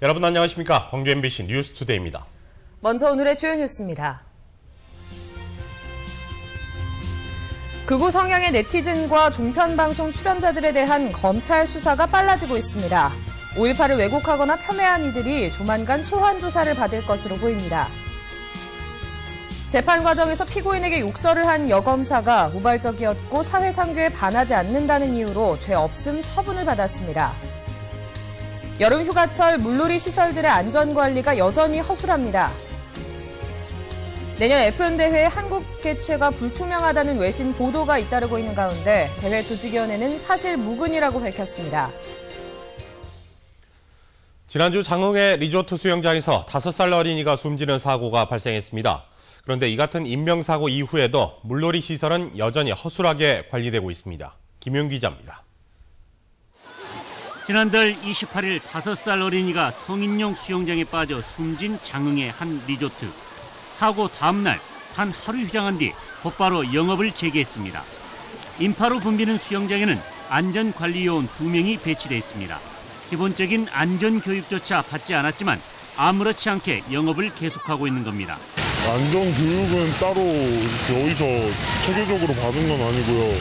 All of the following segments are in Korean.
여러분 안녕하십니까? 광주 MBC 뉴스투데이입니다. 먼저 오늘의 주요 뉴스입니다. 극우 성향의 네티즌과 종편방송 출연자들에 대한 검찰 수사가 빨라지고 있습니다. 5.18을 왜곡하거나 폄훼한 이들이 조만간 소환 조사를 받을 것으로 보입니다. 재판 과정에서 피고인에게 욕설을 한 여검사가 우발적이었고 사회상규에 반하지 않는다는 이유로 죄 없음 처분을 받았습니다. 여름 휴가철 물놀이 시설들의 안전관리가 여전히 허술합니다. 내년 F1 대회의 한국 개최가 불투명하다는 외신 보도가 잇따르고 있는 가운데 대회 조직위원회는 사실 무근이라고 밝혔습니다. 지난주 장흥의 리조트 수영장에서 5살 어린이가 숨지는 사고가 발생했습니다. 그런데 이 같은 인명사고 이후에도 물놀이 시설은 여전히 허술하게 관리되고 있습니다. 김용 기자입니다. 지난달 28일 5살 어린이가 성인용 수영장에 빠져 숨진 장흥의 한 리조트. 사고 다음 날 단 하루 휴장한 뒤 곧바로 영업을 재개했습니다. 인파로 붐비는 수영장에는 안전관리요원 2명이 배치돼 있습니다. 기본적인 안전교육조차 받지 않았지만 아무렇지 않게 영업을 계속하고 있는 겁니다. 안전교육은 따로 어디서 체계적으로 받은 건 아니고요.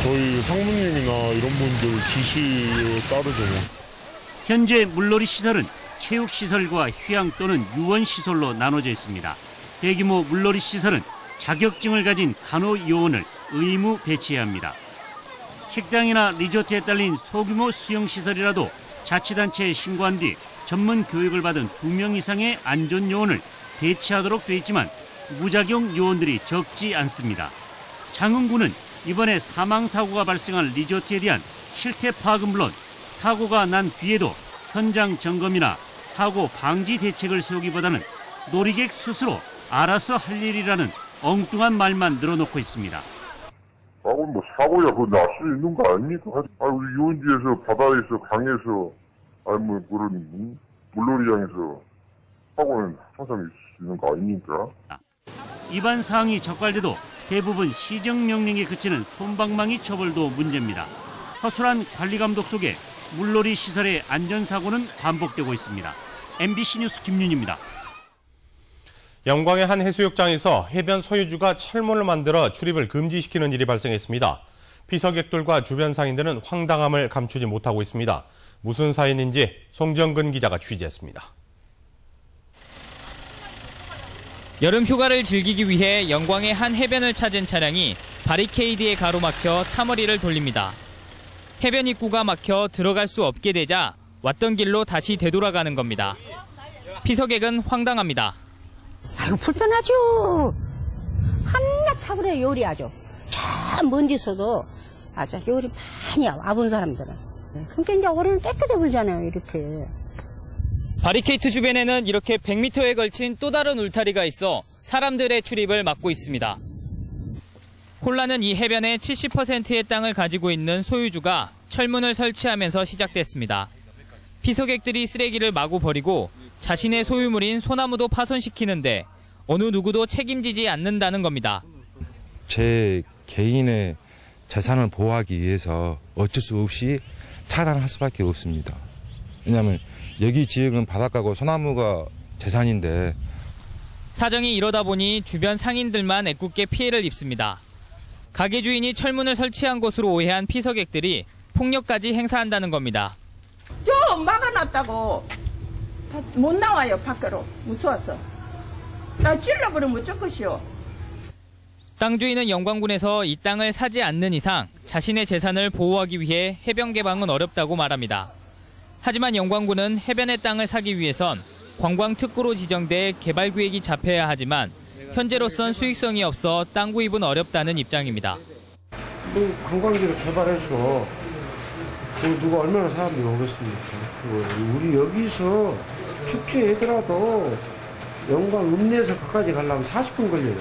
저희 상무님이나 이런 분들 지시에 따르죠. 현재 물놀이 시설은 체육시설과 휴양 또는 유원시설로 나눠져 있습니다. 대규모 물놀이 시설은 자격증을 가진 간호요원을 의무 배치해야 합니다. 식당이나 리조트에 딸린 소규모 수영시설이라도 자치단체에 신고한 뒤 전문 교육을 받은 2명 이상의 안전요원을 배치하도록 돼 있지만 무작용 요원들이 적지 않습니다. 장흥구는 이번에 사망사고가 발생한 리조트에 대한 실태 파악은 물론 사고가 난 뒤에도 현장 점검이나 사고 방지 대책을 세우기보다는 놀이객 스스로 알아서 할 일이라는 엉뚱한 말만 늘어놓고 있습니다. 사고는 사고야 그거 날 수 있는 거 아닙니까? 우리 유원지에서 바다에서 강에서 아니면 그런 물놀이장에서 사고는 항상 있는 거 아닙니까? 위반 사항이 적발돼도 대부분 시정명령에 그치는 솜방망이 처벌도 문제입니다. 허술한 관리감독 속에 물놀이 시설의 안전사고는 반복되고 있습니다. MBC 뉴스 김윤입니다. 영광의 한 해수욕장에서 해변 소유주가 철문을 만들어 출입을 금지시키는 일이 발생했습니다. 피서객들과 주변 상인들은 황당함을 감추지 못하고 있습니다. 무슨 사연인지 송정근 기자가 취재했습니다. 여름 휴가를 즐기기 위해 영광의 한 해변을 찾은 차량이 바리케이드에 가로막혀 차머리를 돌립니다. 해변 입구가 막혀 들어갈 수 없게 되자 왔던 길로 다시 되돌아가는 겁니다. 피서객은 황당합니다. 아이고 불편하죠. 한낱 차분하게 요리하죠. 저 먼 데서도 아주 요리 많이 와본 사람들은. 그러니까 이제 올해는 깨끗해 보이잖아요, 이렇게. 바리케이트 주변에는 이렇게 100m에 걸친 또 다른 울타리가 있어 사람들의 출입을 막고 있습니다. 혼란은 이 해변의 70%의 땅을 가지고 있는 소유주가 철문을 설치하면서 시작됐습니다. 피서객들이 쓰레기를 마구 버리고 자신의 소유물인 소나무도 파손시키는데 어느 누구도 책임지지 않는다는 겁니다. 제 개인의 재산을 보호하기 위해서 어쩔 수 없이 차단할 수밖에 없습니다. 왜냐하면 여기 지역은 바닷가고 소나무가 재산인데. 사정이 이러다 보니 주변 상인들만 애꿎게 피해를 입습니다. 가게 주인이 철문을 설치한 것으로 오해한 피서객들이 폭력까지 행사한다는 겁니다. 좀 막아놨다고 못 나와요 밖으로 무서워서. 나 찔러버리면 어쩔 것이요. 땅 주인은 영광군에서 이 땅을 사지 않는 이상 자신의 재산을 보호하기 위해 해변 개방은 어렵다고 말합니다. 하지만 영광군은 해변의 땅을 사기 위해선 관광특구로 지정돼 개발 구획이 잡혀야 하지만 현재로선 수익성이 없어 땅 구입은 어렵다는 입장입니다. 관광지를 개발해서 누가 얼마나 사람들이 오겠습니까? 우리 여기서 축제하더라도 영광 읍내에서 거기까지 가려면 40분 걸려요.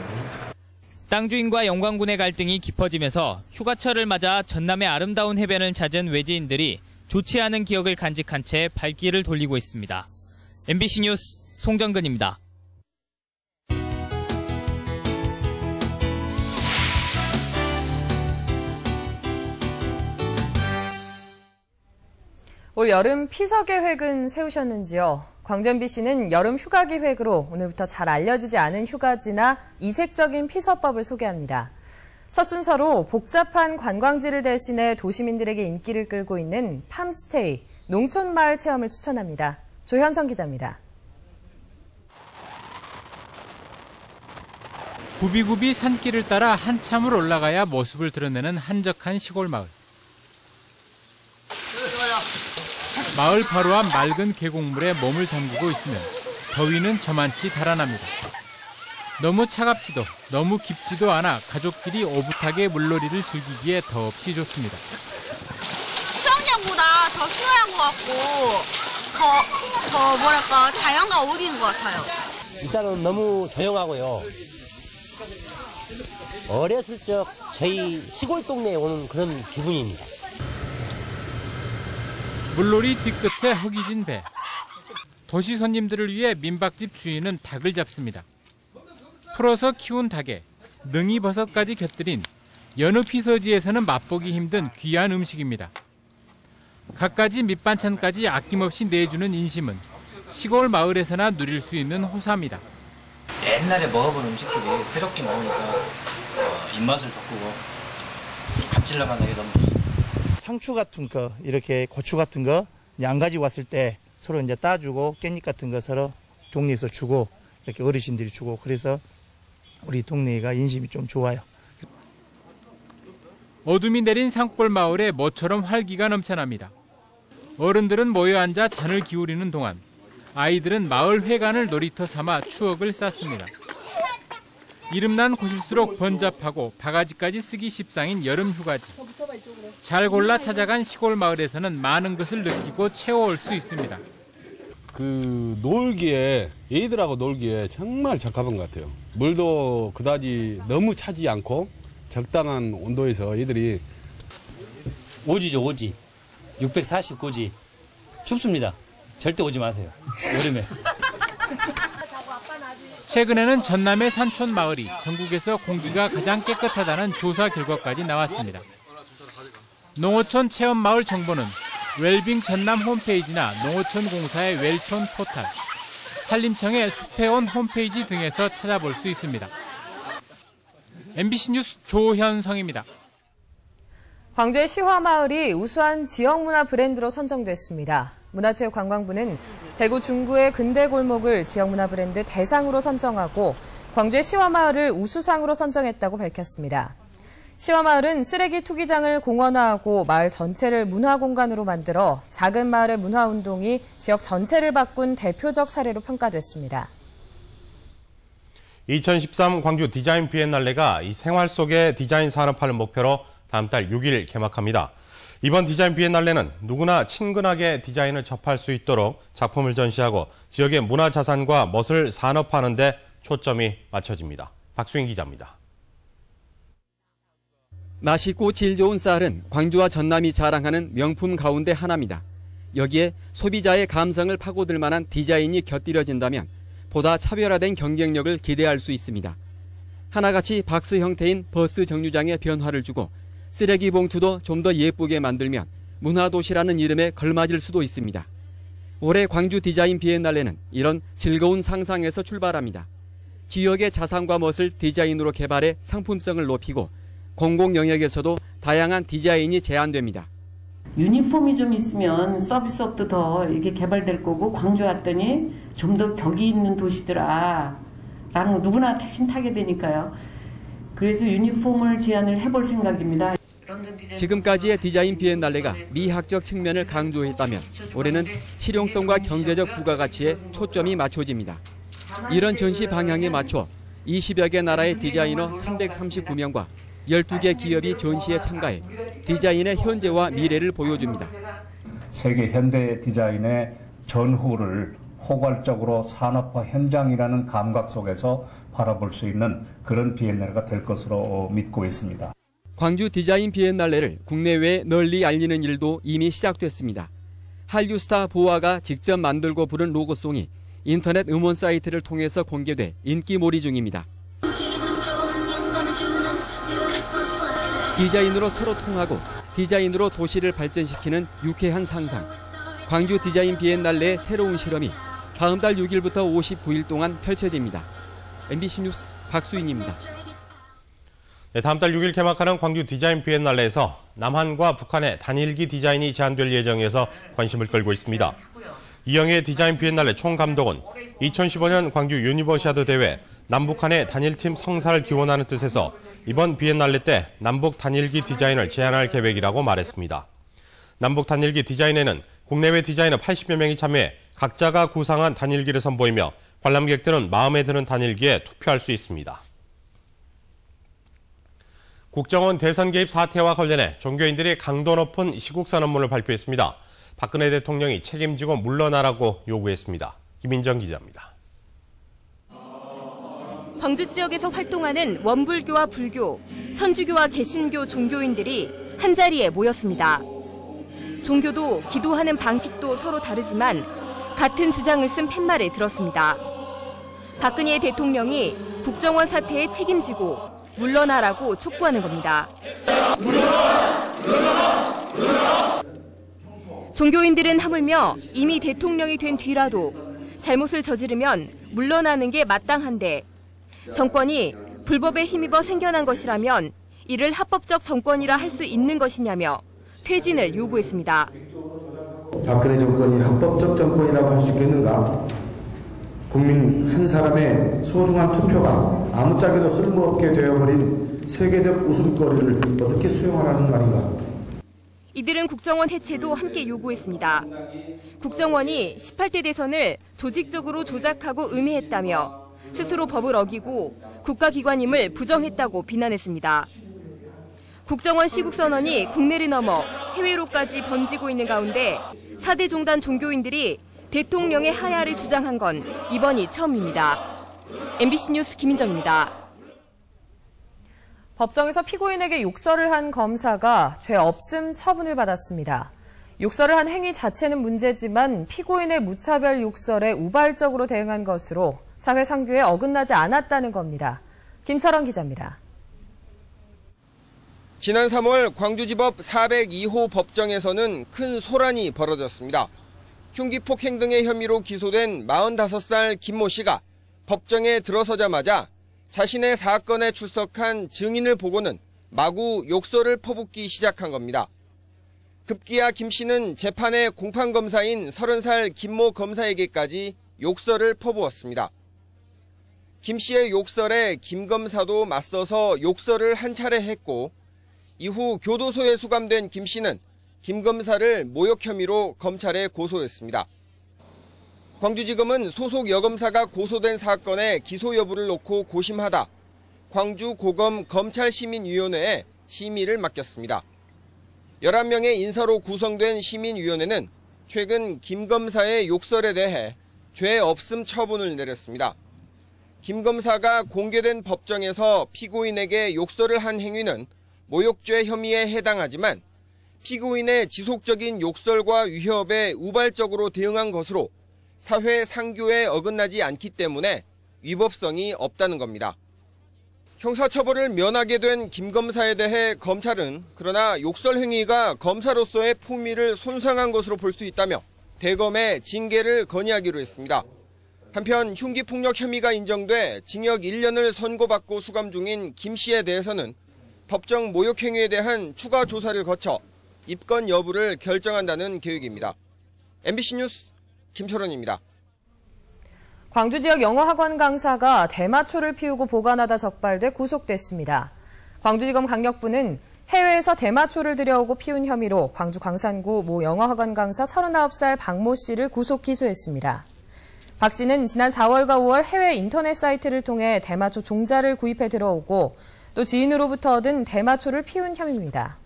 땅 주인과 영광군의 갈등이 깊어지면서 휴가철을 맞아 전남의 아름다운 해변을 찾은 외지인들이 좋지 않은 기억을 간직한 채 발길을 돌리고 있습니다. MBC 뉴스 송정근입니다. 올 여름 피서 계획은 세우셨는지요? 광주 MBC는 여름 휴가 계획으로 오늘부터 잘 알려지지 않은 휴가지나 이색적인 피서법을 소개합니다. 첫 순서로 복잡한 관광지를 대신해 도시민들에게 인기를 끌고 있는 팜스테이, 농촌마을 체험을 추천합니다. 조현성 기자입니다. 굽이굽이 산길을 따라 한참을 올라가야 모습을 드러내는 한적한 시골 마을. 마을 바로 앞 맑은 계곡물에 몸을 담그고 있으면 더위는 저만치 달아납니다. 너무 차갑지도 너무 깊지도 않아 가족끼리 오붓하게 물놀이를 즐기기에 더없이 좋습니다. 수영장보다 더 시원한 것 같고 더 뭐랄까 자연과 어울리는 것 같아요. 일단은 너무 조용하고요. 어렸을 적 저희 시골 동네에 오는 그런 기분입니다. 물놀이 뒤끝에 허기진 배. 도시 손님들을 위해 민박집 주인은 닭을 잡습니다. 풀어서 키운 닭에 능이버섯까지 곁들인 여느 피서지에서는 맛보기 힘든 귀한 음식입니다. 갖가지 밑반찬까지 아낌없이 내주는 인심은 시골 마을에서나 누릴 수 있는 호사입니다. 옛날에 먹어본 음식들이 새롭게 나오니까 입맛을 돋구고 감칠맛 나게 너무 좋습니다. 상추 같은 거, 이렇게 고추 같은 거 안 가지고 왔을 때 서로 이제 따주고 깻잎 같은 거 서로 동네에서 주고 이렇게 어르신들이 주고 그래서 우리 동네가 인심이 좀 좋아요. 어둠이 내린 산골 마을에 모처럼 활기가 넘쳐납니다. 어른들은 모여 앉아 잔을 기울이는 동안 아이들은 마을 회관을 놀이터 삼아 추억을 쌓습니다. 이름난 곳일수록 번잡하고 바가지까지 쓰기 십상인 여름 휴가지. 잘 골라 찾아간 시골 마을에서는 많은 것을 느끼고 채워올 수 있습니다. 놀기에, 애들하고 놀기에 정말 적합한 것 같아요. 물도 그다지 너무 차지 않고 적당한 온도에서 애들이. 오지죠, 오지. 649지. 춥습니다. 절대 오지 마세요. 여름에. 최근에는 전남의 산촌 마을이 전국에서 공기가 가장 깨끗하다는 조사 결과까지 나왔습니다. 농어촌 체험마을 정보는 웰빙 전남 홈페이지나 농어촌공사의 웰촌 포탈, 산림청의 숲에온 홈페이지 등에서 찾아볼 수 있습니다. MBC 뉴스 조현성입니다. 광주의 시화마을이 우수한 지역문화 브랜드로 선정됐습니다. 문화체육관광부는 대구 중구의 근대 골목을 지역문화 브랜드 대상으로 선정하고 광주의 시화마을을 우수상으로 선정했다고 밝혔습니다. 시화마을은 쓰레기 투기장을 공원화하고 마을 전체를 문화공간으로 만들어 작은 마을의 문화운동이 지역 전체를 바꾼 대표적 사례로 평가됐습니다. 2013 광주 디자인 비엔날레가 이 생활 속의 디자인 산업화를 목표로 다음 달 6일 개막합니다. 이번 디자인 비엔날레는 누구나 친근하게 디자인을 접할 수 있도록 작품을 전시하고 지역의 문화자산과 멋을 산업화하는 데 초점이 맞춰집니다. 박수인 기자입니다. 맛있고 질 좋은 쌀은 광주와 전남이 자랑하는 명품 가운데 하나입니다. 여기에 소비자의 감성을 파고들 만한 디자인이 곁들여진다면 보다 차별화된 경쟁력을 기대할 수 있습니다. 하나같이 박스 형태인 버스 정류장에 변화를 주고 쓰레기 봉투도 좀 더 예쁘게 만들면 문화도시라는 이름에 걸맞을 수도 있습니다. 올해 광주 디자인 비엔날레는 이런 즐거운 상상에서 출발합니다. 지역의 자산과 멋을 디자인으로 개발해 상품성을 높이고 공공 영역에서도 다양한 디자인이 제안됩니다. 유니폼이 좀 있으면 서비스업도 더 이렇게 개발될 거고 광주 왔더니 좀 더 격이 있는 도시더라 라는 거 누구나 택신 타게 되니까요. 그래서 유니폼을 제안을 해볼 생각입니다. 지금까지의 디자인 비엔날레가 미학적 측면을 강조했다면 올해는 실용성과 경제적 부가가치에 초점이 맞춰집니다. 이런 전시 방향에 맞춰 20여 개 나라의 디자이너 339명과 12개 기업이 전시에 참가해 디자인의 현재와 미래를 보여줍니다. 세계 현대 디자인의 전후를 포괄적으로 산업화 현장이라는 감각 속에서 바라볼 수 있는 그런 비엔날레가 될 것으로 믿고 있습니다. 광주 디자인 비엔날레를 국내외에 널리 알리는 일도 이미 시작됐습니다. 한류 스타 보아가 직접 만들고 부른 로고송이 인터넷 음원 사이트를 통해서 공개돼 인기몰이 중입니다. 디자인으로 서로 통하고 디자인으로 도시를 발전시키는 유쾌한 상상. 광주 디자인 비엔날레의 새로운 실험이 다음 달 6일부터 59일 동안 펼쳐집니다. MBC 뉴스 박수인입니다. 네, 다음 달 6일 개막하는 광주 디자인 비엔날레에서 남한과 북한의 단일기 디자인이 제안될 예정에서 관심을 끌고 있습니다. 이영애 디자인 비엔날레 총감독은 2015년 광주 유니버시아드 대회 남북한의 단일팀 성사를 기원하는 뜻에서 이번 비엔날레 때 남북 단일기 디자인을 제안할 계획이라고 말했습니다. 남북 단일기 디자인에는 국내외 디자이너 80여 명이 참여해 각자가 구상한 단일기를 선보이며 관람객들은 마음에 드는 단일기에 투표할 수 있습니다. 국정원 대선 개입 사태와 관련해 종교인들이 강도 높은 시국선언문을 발표했습니다. 박근혜 대통령이 책임지고 물러나라고 요구했습니다. 김인정 기자입니다. 광주 지역에서 활동하는 원불교와 불교, 천주교와 개신교 종교인들이 한자리에 모였습니다. 종교도 기도하는 방식도 서로 다르지만 같은 주장을 쓴 팻말을 들었습니다. 박근혜 대통령이 국정원 사태에 책임지고 물러나라고 촉구하는 겁니다. 종교인들은 하물며 이미 대통령이 된 뒤라도 잘못을 저지르면 물러나는 게 마땅한데 정권이 불법에 힘입어 생겨난 것이라면 이를 합법적 정권이라 할 수 있는 것이냐며 퇴진을 요구했습니다. 박근혜 정권이 합법적 정권이라고 할 수 있겠는가? 국민 한 사람의 소중한 투표가 아무짝에도 쓸모없게 되어버린 세계적 웃음거리를 어떻게 수용하라는 말인가? 이들은 국정원 해체도 함께 요구했습니다. 국정원이 18대 대선을 조직적으로 조작하고 음해했다며 스스로 법을 어기고 국가기관임을 부정했다고 비난했습니다. 국정원 시국선언이 국내를 넘어 해외로까지 번지고 있는 가운데 4대 종단 종교인들이 대통령의 하야를 주장한 건 이번이 처음입니다. MBC 뉴스 김인정입니다. 법정에서 피고인에게 욕설을 한 검사가 죄 없음 처분을 받았습니다. 욕설을 한 행위 자체는 문제지만 피고인의 무차별 욕설에 우발적으로 대응한 것으로 사회 상규에 어긋나지 않았다는 겁니다. 김철원 기자입니다. 지난 3월 광주지법 402호 법정에서는 큰 소란이 벌어졌습니다. 흉기 폭행 등의 혐의로 기소된 45살 김모 씨가 법정에 들어서자마자 자신의 사건에 출석한 증인을 보고는 마구 욕설을 퍼붓기 시작한 겁니다. 급기야 김 씨는 재판의 공판검사인 30살 김모 검사에게까지 욕설을 퍼부었습니다. 김 씨의 욕설에 김 검사도 맞서서 욕설을 한 차례 했고 이후 교도소에 수감된 김 씨는 김 검사를 모욕 혐의로 검찰에 고소했습니다. 광주지검은 소속 여검사가 고소된 사건의 기소 여부를 놓고 고심하다 광주고검 검찰시민위원회에 심의를 맡겼습니다. 11명의 인사로 구성된 시민위원회는 최근 김 검사의 욕설에 대해 죄 없음 처분을 내렸습니다. 김 검사가 공개된 법정에서 피고인에게 욕설을 한 행위는 모욕죄 혐의에 해당하지만 피고인의 지속적인 욕설과 위협에 우발적으로 대응한 것으로 사회 상규에 어긋나지 않기 때문에 위법성이 없다는 겁니다. 형사처벌을 면하게 된 김 검사에 대해 검찰은 그러나 욕설 행위가 검사로서의 품위를 손상한 것으로 볼 수 있다며 대검에 징계를 건의하기로 했습니다. 한편 흉기폭력 혐의가 인정돼 징역 1년을 선고받고 수감 중인 김 씨에 대해서는 법정 모욕 행위에 대한 추가 조사를 거쳐 입건 여부를 결정한다는 계획입니다. MBC 뉴스 김철원입니다. 광주 지역 영어학원 강사가 대마초를 피우고 보관하다 적발돼 구속됐습니다. 광주지검 강력부는 해외에서 대마초를 들여오고 피운 혐의로 광주 광산구 모 영어학원 강사 39살 박모 씨를 구속 기소했습니다. 박 씨는 지난 4월과 5월 해외 인터넷 사이트를 통해 대마초 종자를 구입해 들어오고 또 지인으로부터 얻은 대마초를 피운 혐의입니다.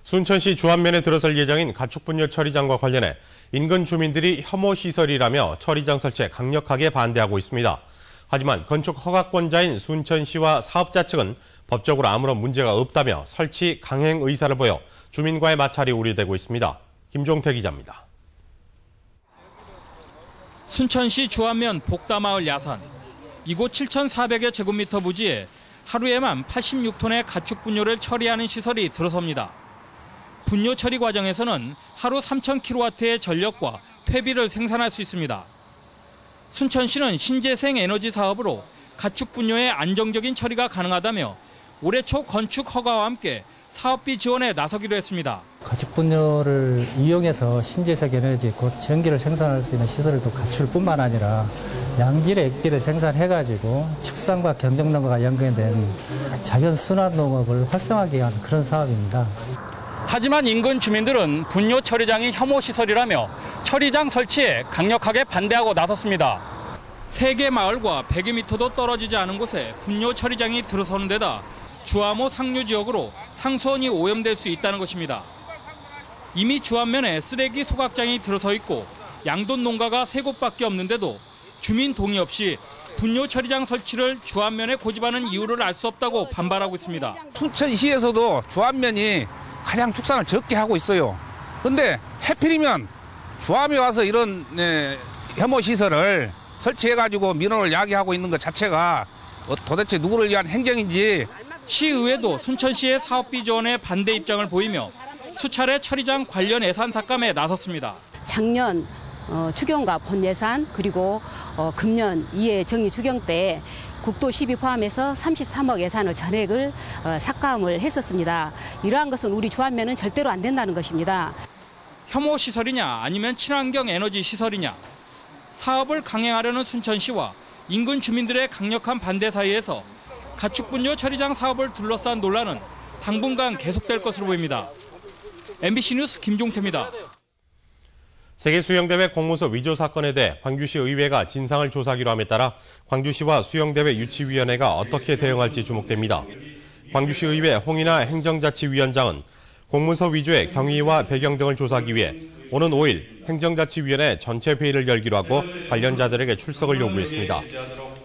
순천시 주안면에 들어설 예정인 가축분열 처리장과 관련해 인근 주민들이 혐오시설이라며 처리장 설치에 강력하게 반대하고 있습니다. 하지만 건축 허가권자인 순천시와 사업자 측은 법적으로 아무런 문제가 없다며 설치 강행 의사를 보여 주민과의 마찰이 우려되고 있습니다. 김종태 기자입니다. 순천시 주안면 복다마을 야산. 이곳 7,400여 제곱미터 부지에 하루에만 86톤의 가축 분뇨를 처리하는 시설이 들어섭니다. 분뇨 처리 과정에서는 하루 3,000kW의 전력과 퇴비를 생산할 수 있습니다. 순천시는 신재생 에너지 사업으로 가축 분뇨의 안정적인 처리가 가능하다며 올해 초 건축 허가와 함께 사업비 지원에 나서기로 했습니다. 가축 분뇨를 이용해서 신재생 에너지, 곧 전기를 생산할 수 있는 시설을 또 갖출 뿐만 아니라 양질의 액비를 생산해가지고 축산과 경작농가가 연계된 자연 순환 농업을 활성화하기 위한 그런 사업입니다. 하지만 인근 주민들은 분뇨 처리장이 혐오 시설이라며 처리장 설치에 강력하게 반대하고 나섰습니다. 3개 마을과 100여 미터도 떨어지지 않은 곳에 분뇨 처리장이 들어서는 데다 주암호 상류 지역으로 상수원이 오염될 수 있다는 것입니다. 이미 주암면에 쓰레기 소각장이 들어서 있고 양돈 농가가 3곳밖에 없는데도 주민 동의 없이 분뇨 처리장 설치를 주암면에 고집하는 이유를 알 수 없다고 반발하고 있습니다. 순천시에서도 주암면이 가장 축산을 적게 하고 있어요. 그런데 해필이면 주암에 와서 이런 혐오 시설을 설치해가지고 민원을 야기하고 있는 것 자체가 도대체 누구를 위한 행정인지. 시의회도 순천시의 사업비 지원에 반대 입장을 보이며 수차례 처리장 관련 예산 삭감에 나섰습니다. 작년 추경과 본 예산 그리고 금년 2회 정기 추경 때 국도 12 포함해서 33억 예산을 전액을 삭감을 했었습니다. 이러한 것은 우리 주안면은 절대로 안 된다는 것입니다. 혐오 시설이냐 아니면 친환경 에너지 시설이냐. 사업을 강행하려는 순천시와 인근 주민들의 강력한 반대 사이에서 가축 분뇨 처리장 사업을 둘러싼 논란은 당분간 계속될 것으로 보입니다. MBC 뉴스 김종태입니다. 세계수영대회 공문서 위조 사건에 대해 광주시 의회가 진상을 조사하기로 함에 따라 광주시와 수영대회 유치위원회가 어떻게 대응할지 주목됩니다. 광주시 의회 홍인하 행정자치위원장은 공문서 위조의 경위와 배경 등을 조사하기 위해 오는 5일 행정자치위원회 전체 회의를 열기로 하고 관련자들에게 출석을 요구했습니다.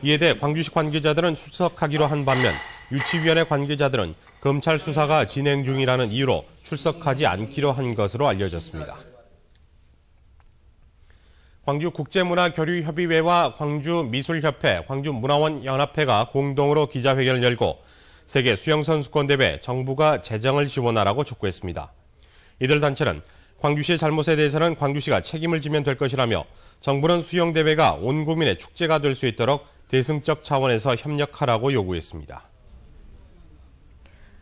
이에 대해 광주시 관계자들은 출석하기로 한 반면 유치위원회 관계자들은 검찰 수사가 진행 중이라는 이유로 출석하지 않기로 한 것으로 알려졌습니다. 광주국제문화교류협의회와 광주미술협회, 광주문화원연합회가 공동으로 기자회견을 열고 세계 수영선수권대회 정부가 재정을 지원하라고 촉구했습니다. 이들 단체는 광주시의 잘못에 대해서는 광주시가 책임을 지면 될 것이라며 정부는 수영대회가 온 국민의 축제가 될 수 있도록 대승적 차원에서 협력하라고 요구했습니다.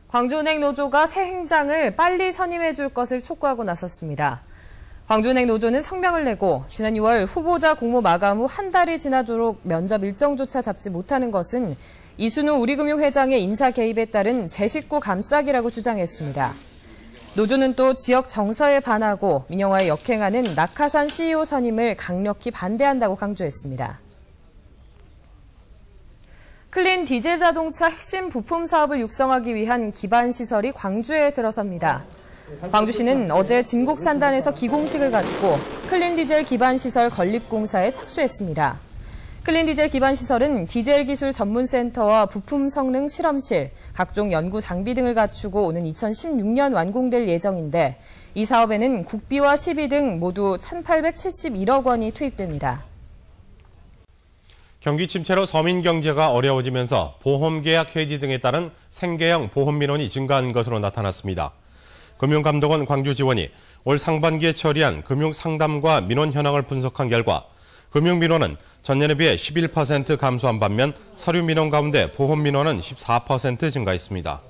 광주은행 노조가 새 행장을 빨리 선임해 줄 것을 촉구하고 나섰습니다. 광주은행 노조는 성명을 내고 지난 6월 후보자 공모 마감 후 한 달이 지나도록 면접 일정조차 잡지 못하는 것은 이순우 우리금융회장의 인사 개입에 따른 제 식구 감싸기라고 주장했습니다. 노조는 또 지역 정서에 반하고 민영화에 역행하는 낙하산 CEO 선임을 강력히 반대한다고 강조했습니다. 클린 디젤 자동차 핵심 부품 사업을 육성하기 위한 기반 시설이 광주에 들어섭니다. 광주시는 어제 진곡산단에서 기공식을 갖고 클린 디젤 기반 시설 건립 공사에 착수했습니다. 클린 디젤 기반 시설은 디젤 기술 전문센터와 부품 성능 실험실, 각종 연구 장비 등을 갖추고 오는 2016년 완공될 예정인데 이 사업에는 국비와 시비 등 모두 1,871억 원이 투입됩니다. 경기 침체로 서민 경제가 어려워지면서 보험계약 해지 등에 따른 생계형 보험 민원이 증가한 것으로 나타났습니다. 금융감독원 광주지원이 올 상반기에 처리한 금융상담과 민원 현황을 분석한 결과 금융민원은 전년에 비해 11% 감소한 반면 서류 민원 가운데 보험 민원은 14% 증가했습니다.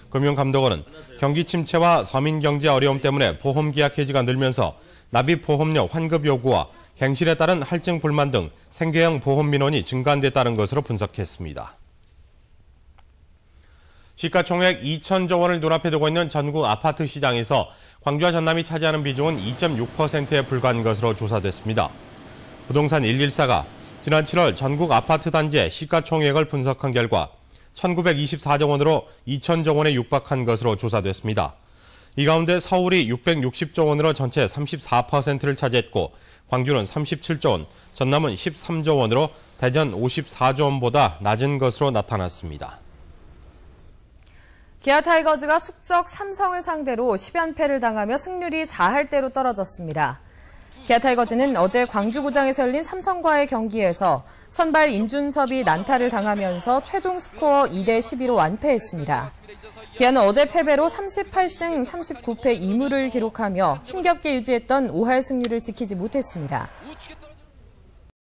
금융감독원은 경기 침체와 서민 경제 어려움 때문에 보험계약 해지가 늘면서 납입보험료 환급 요구와 갱신에 따른 할증 불만 등 생계형 보험 민원이 증가한 데 따른 것으로 분석했습니다. 시가총액 2천조 원을 눈앞에 두고 있는 전국 아파트 시장에서 광주와 전남이 차지하는 비중은 2.6%에 불과한 것으로 조사됐습니다. 부동산 114가 지난 7월 전국 아파트 단지의 시가총액을 분석한 결과 1,924조 원으로 2천조 원에 육박한 것으로 조사됐습니다. 이 가운데 서울이 660조 원으로 전체 34%를 차지했고 광주는 37조 원, 전남은 13조 원으로 대전 54조 원보다 낮은 것으로 나타났습니다. 기아 타이거즈가 숙적 삼성을 상대로 10연패를 당하며 승률이 4할대로 떨어졌습니다. 기아 타이거즈는 어제 광주구장에서 열린 삼성과의 경기에서 선발 임준섭이 난타를 당하면서 최종 스코어 2대 12로 완패했습니다. 기아는 어제 패배로 38승 39패 2무를 기록하며 힘겹게 유지했던 5할 승률을 지키지 못했습니다.